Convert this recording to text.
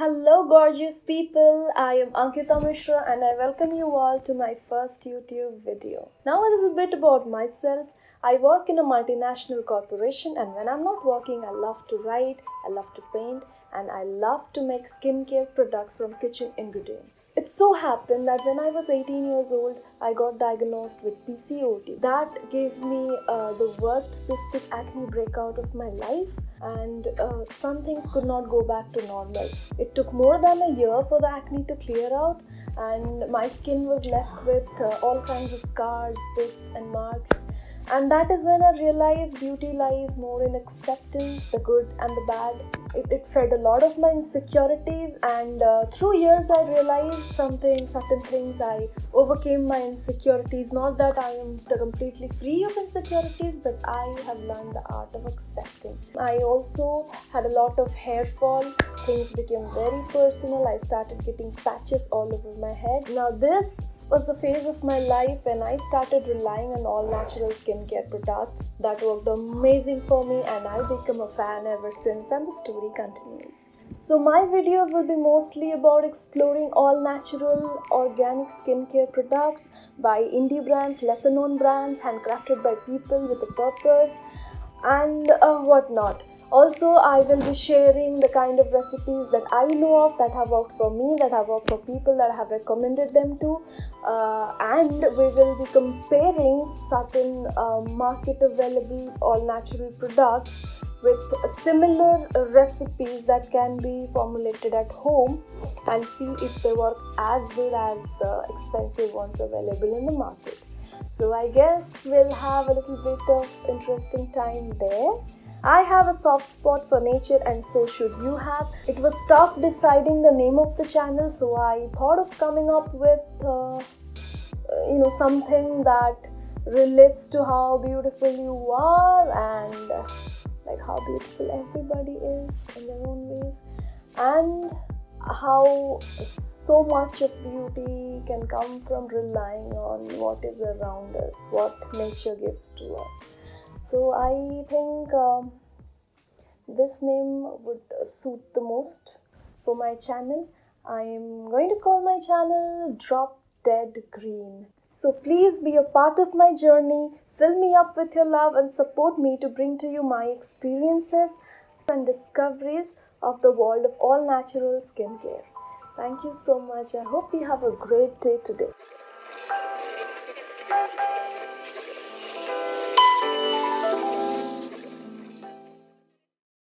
Hello, gorgeous people. I am Ankita Mishra and I welcome you all to my first YouTube video. Now, a little bit about myself. I work in a multinational corporation, and when I'm not working, I love to write, I love to paint, and I love to make skincare products from kitchen ingredients. It so happened that when I was 18 years old, I got diagnosed with PCOD. That gave me the worst cystic acne breakout of my life, and some things could not go back to normal. It took more than a year for the acne to clear out, and my skin was left with all kinds of scars, pits, and marks. And that is when I realized beauty lies more in acceptance, the good and the bad. It fed a lot of my insecurities, and through years I realized certain things. I overcame my insecurities. Not that I am completely free of insecurities, but I have learned the art of accepting. I also had a lot of hair fall. Things became very personal. I started getting patches all over my head. Now this was the phase of my life when I started relying on all natural skincare products that worked amazing for me, and I've become a fan ever since, and the story continues. So my videos will be mostly about exploring all natural organic skincare products by indie brands, lesser known brands, handcrafted by people with a purpose, and whatnot. Also, I will be sharing the kind of recipes that I know of that have worked for me, that have worked for people that I have recommended them to, and we will be comparing certain market available all natural products with similar recipes that can be formulated at home, and see if they work as good as the expensive ones available in the market. So I guess we'll have a little bit of interesting time there. I have a soft spot for nature, and so should you have. It was tough deciding the name of the channel, so I thought of coming up with something that relates to how beautiful you are, and like how beautiful everybody is in their own ways, and how so much of beauty can come from relying on what is around us, what nature gives to us. So I think this name would suit the most for my channel. I am going to call my channel Drop Dead Green. So please be a part of my journey. Fill me up with your love and support me to bring to you my experiences and discoveries of the world of all natural skincare. Thank you so much. I hope you have a great day today.